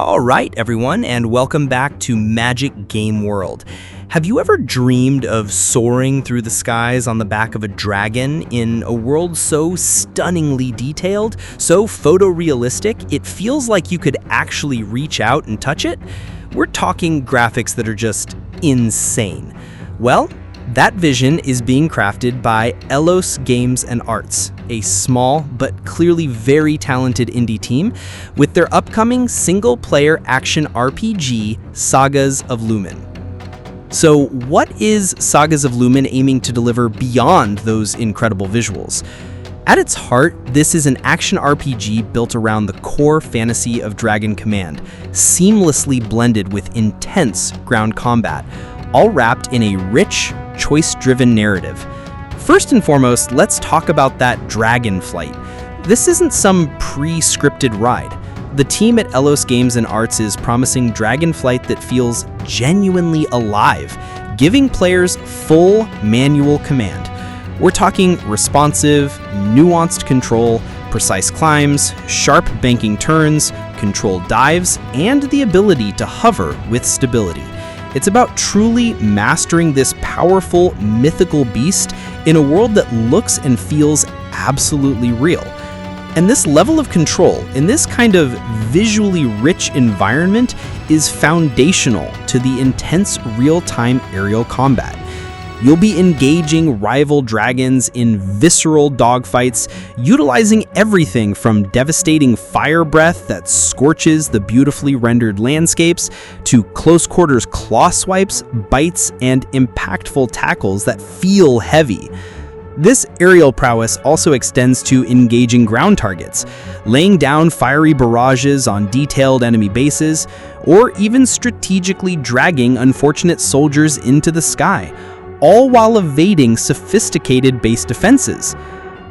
All right, everyone, and welcome back to Magic Game World. Have you ever dreamed of soaring through the skies on the back of a dragon in a world so stunningly detailed, so photorealistic, it feels like you could actually reach out and touch it? We're talking graphics that are just insane. Well, that vision is being crafted by Elos Games and Arts, a small but clearly very talented indie team, with their upcoming single-player action RPG, Sagas of Lumin. So what is Sagas of Lumin aiming to deliver beyond those incredible visuals? At its heart, this is an action RPG built around the core fantasy of Dragon Command, seamlessly blended with intense ground combat, all wrapped in a rich, choice-driven narrative. First and foremost, let's talk about that dragon flight. This isn't some pre-scripted ride. The team at Elos Games and Arts is promising dragon flight that feels genuinely alive, giving players full manual command. We're talking responsive, nuanced control, precise climbs, sharp banking turns, controlled dives, and the ability to hover with stability. It's about truly mastering this powerful, mythical beast in a world that looks and feels absolutely real. And this level of control, in this kind of visually rich environment, is foundational to the intense real-time aerial combat. You'll be engaging rival dragons in visceral dogfights, utilizing everything from devastating fire breath that scorches the beautifully rendered landscapes to close-quarters claw swipes, bites, and impactful tackles that feel heavy. This aerial prowess also extends to engaging ground targets, laying down fiery barrages on detailed enemy bases, or even strategically dragging unfortunate soldiers into the sky, all while evading sophisticated base defenses.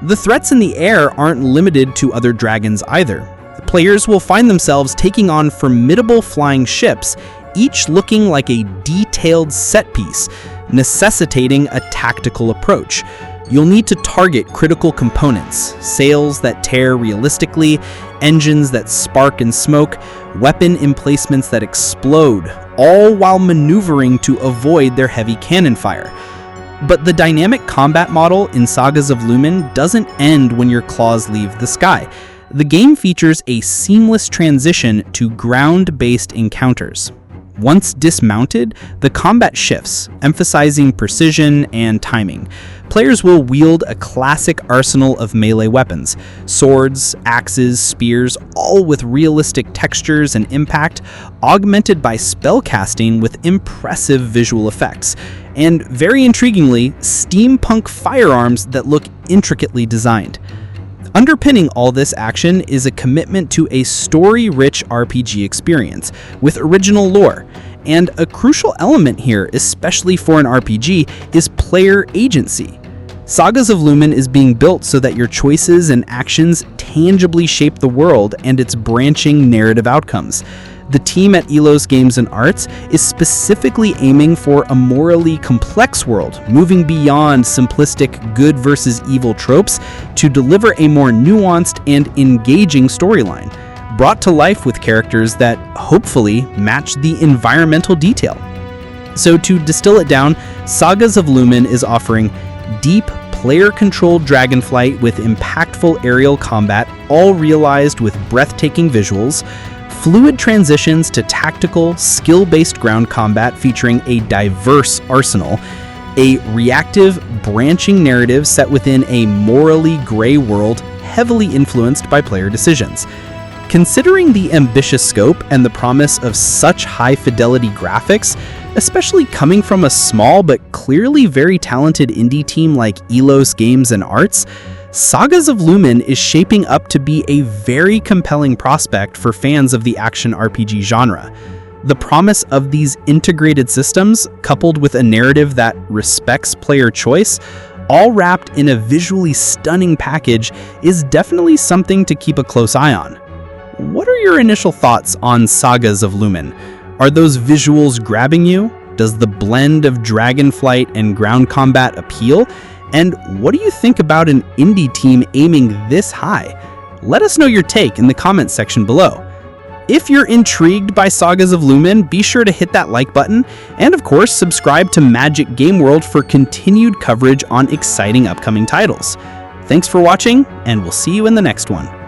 The threats in the air aren't limited to other dragons either. Players will find themselves taking on formidable flying ships, each looking like a detailed set piece, necessitating a tactical approach. You'll need to target critical components, sails that tear realistically, engines that spark and smoke, weapon emplacements that explode, all while maneuvering to avoid their heavy cannon fire. But the dynamic combat model in Sagas of Lumin doesn't end when your claws leave the sky. The game features a seamless transition to ground-based encounters. Once dismounted, the combat shifts, emphasizing precision and timing. Players will wield a classic arsenal of melee weapons, swords, axes, spears, all with realistic textures and impact, augmented by spellcasting with impressive visual effects, and very intriguingly, steampunk firearms that look intricately designed. Underpinning all this action is a commitment to a story-rich RPG experience with original lore. And a crucial element here, especially for an RPG, is player agency. Sagas of Lumin is being built so that your choices and actions tangibly shape the world and its branching narrative outcomes. The team at Elos Games and Arts is specifically aiming for a morally complex world, moving beyond simplistic good versus evil tropes to deliver a more nuanced and engaging storyline, brought to life with characters that hopefully match the environmental detail. So to distill it down, Sagas of Lumin is offering deep, player-controlled dragonflight with impactful aerial combat, all realized with breathtaking visuals, fluid transitions to tactical, skill-based ground combat featuring a diverse arsenal, a reactive, branching narrative set within a morally gray world heavily influenced by player decisions. Considering the ambitious scope and the promise of such high-fidelity graphics, especially coming from a small but clearly very talented indie team like Elos Games and Arts, Sagas of Lumin is shaping up to be a very compelling prospect for fans of the action RPG genre. The promise of these integrated systems, coupled with a narrative that respects player choice, all wrapped in a visually stunning package, is definitely something to keep a close eye on. What are your initial thoughts on Sagas of Lumin? Are those visuals grabbing you? Does the blend of dragonflight and ground combat appeal? And what do you think about an indie team aiming this high? Let us know your take in the comments section below. If you're intrigued by Sagas of Lumin, be sure to hit that like button, and of course, subscribe to Magic Game World for continued coverage on exciting upcoming titles. Thanks for watching, and we'll see you in the next one.